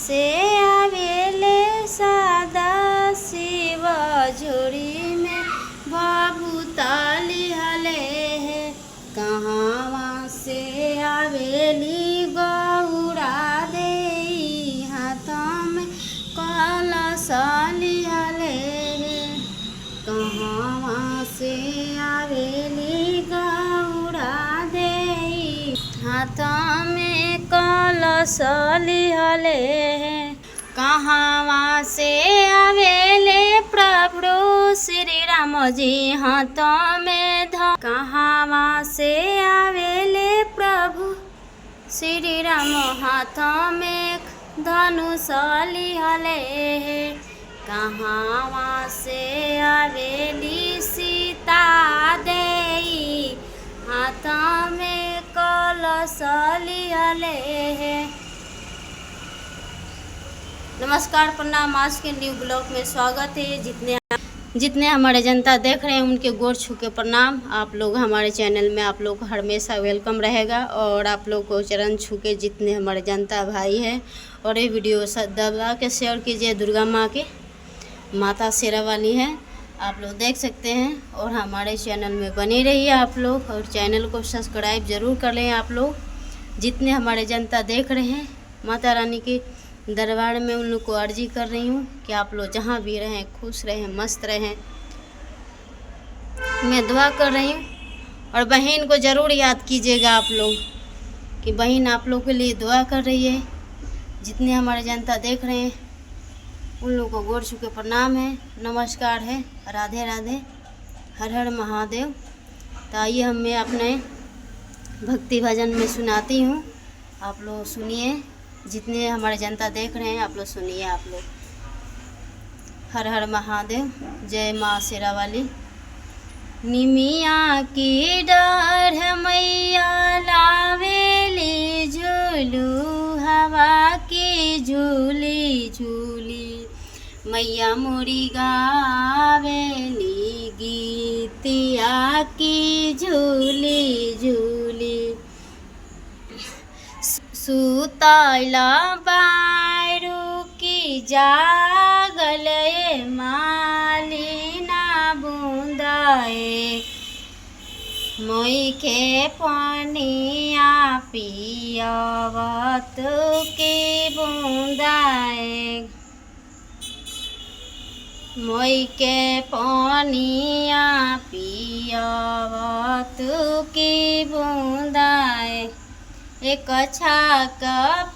से आवेले सदा शिव झोरी में भभूताली हले है। कहाँ से आवेली गौरा दे हाथों में कलश लिहले है। कहाँ से आवेली गौरा दे हाथों में कलश लिहले है। कहाँ से आवेले प्रभु श्री राम जी हाथों में कहाँ से आवेले प्रभु श्री राम हाथों में धनुष लिहले है। कहाँ से आवेली सीता देई हाथों में कलश लिहले है। नमस्कार, प्रणाम। आज के न्यू ब्लॉग में स्वागत है। जितने हमारे जनता देख रहे हैं उनके गोर छू के प्रणाम। आप लोग हमारे चैनल में आप लोग हमेशा वेलकम रहेगा और आप लोग को चरण छू के जितने हमारे जनता भाई हैं और ये वीडियो दबा के शेयर कीजिए। दुर्गा माँ की माता शेरा वाली है, आप लोग देख सकते हैं और हमारे चैनल में बने रहिए आप लोग और चैनल को सब्सक्राइब ज़रूर कर लें। आप लोग जितने हमारे जनता देख रहे हैं, माता रानी की दरबार में उन लोग को अर्जी कर रही हूँ कि आप लोग जहाँ भी रहें खुश रहें, मस्त रहें। मैं दुआ कर रही हूँ और बहन को ज़रूर याद कीजिएगा आप लोग कि बहन आप लोग के लिए दुआ कर रही है। जितने हमारे जनता देख रहे हैं उन लोगों को गोर छू के प्रणाम है, नमस्कार है, राधे राधे, हर हर महादेव। तो आइए हम मैं अपने भक्ति भजन में सुनाती हूँ, आप लोग सुनिए। जितने हमारे जनता देख रहे हैं आप लोग सुनिए। आप लोग हर हर महादेव, जय माँ शेरा वाली। निमिया की डर मैया लावेली झूलू हवा की झूली झूली। मैया मोरी गावेली गीतिया की झूली झूली। सुतला बारू की जागल मालिना बूंदाए। मई के पानिया पियावत की बूंदाए। मई के पानिया पियावत की बूंदाए। एक छाक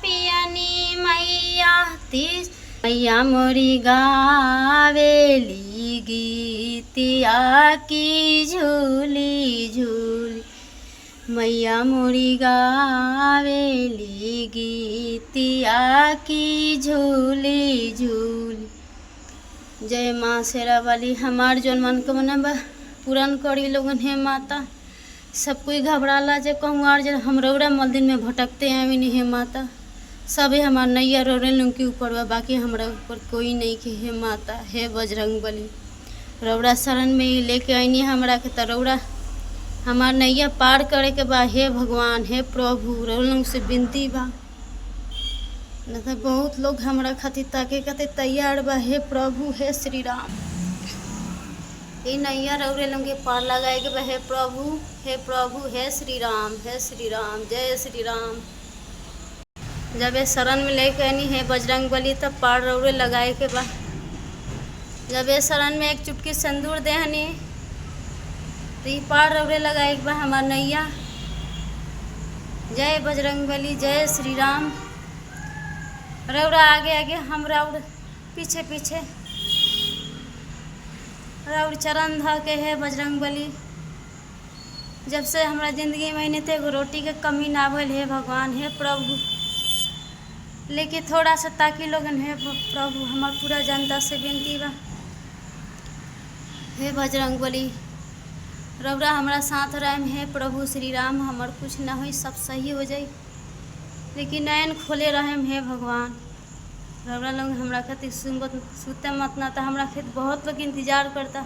पियनी मैया तीस मैया मोरी गावेली गीतिया की झूली झूली। मैया मोरी गावेली गीतिया की झूली झूली। जय माँ शेरा वाली। हमार जौन मनोकामना बा पूरन करी लोगन है माता। सब कोई घबराला जे कहूँ आर जब हम रौरा मंदिर में भटकते हैं अभी नहीं है माता। सब है हमार नैया रौरे लोग के ऊपर बा, बाकी हमारा ऊपर कोई नहीं के है माता। है बजरंग बली, रौरा शरण में ही लेके आईनी हमरा के। तो रौरा हमार नैया पार करे के बा। हे भगवान, हे प्रभु, रौरा लोग से विनती बा। न तो बहुत लोग हमरा खातिर ताके खातिर तैयार बा। हे प्रभु, हे श्री राम, ये नैया रौरे लोग के पार लगाए के बा। हे प्रभु, हे प्रभु, हे श्री राम, हे श्री राम, जय श्री राम। जब ये शरण में लेके आनी है बजरंग बली तब पार रौरे लगाए के बा। जब ये शरण में एक चुटकी सिंदूर देहनी तो ये पार रौरे लगाए के बा हमार नैया। जय बजरंग बली, जय श्री राम। रौरा आगे आगे, हम रौर पीछे पीछे। रौर चरण ध के है बजरंग बली। जब से हमारा ज़िंदगी में नहीं थे एगो रोटी के कमी ना भइल। है भगवान, हे प्रभु, लेकिन थोड़ा सा ताकि लोगन है प्रभु। हमार पूरा जनता से विनती बा। हे बजरंग बली, रौरा हमारा साथ रहे। हे प्रभु श्री राम, हमार कुछ ना हो, सब सही हो जाए, लेकिन नयन खोले रहे। हे भगवान, रौरा लोग हमरा खातिर सुते मत ना। तो हमरा खातिर बहुत लोग इंतजार करता।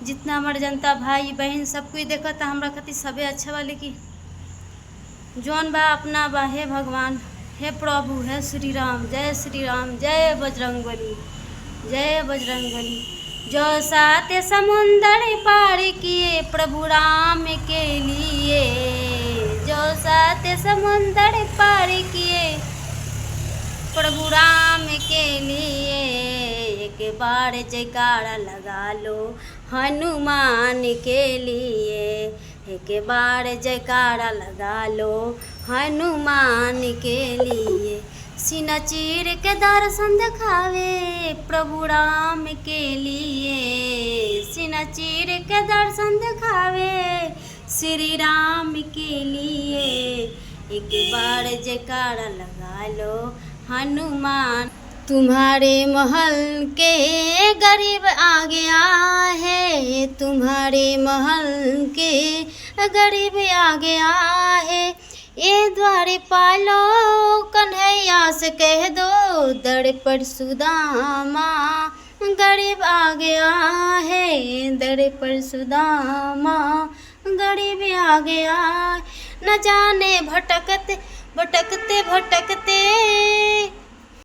जितना हमारे जनता भाई बहन सब कोई देखा था हमरा खातिर सबे अच्छा बा। लेकिन जौन बा अपना बा। हे भगवान, हे प्रभु हे श्री राम, जय बजरंगबली, जय बजरंगबली। जो 7 समुंदर पार किए प्रभु राम के लिए, जो 7 समुंदर पार किए प्रभु राम के लिए, एक बार जयकारा लगा लो हनुमान के लिए, एक बार जयकारा लगा लो हनुमान के लिए। सीना चीर के दर्शन दिखावे प्रभु राम के लिए, सीना चीर के दर्शन दिखावे श्री राम के लिए, एक बार जयकारा लगा लो हनुमान। तुम्हारे महल के गरीब आ गया है, तुम्हारे महल के गरीब आ गया है, ये द्वारे पालो कन्हैया से कह दो, दर पर सुदामा गरीब आ गया है, दर पर सुदामा गरीब आ गया। न जाने भटकते भटकते भटकते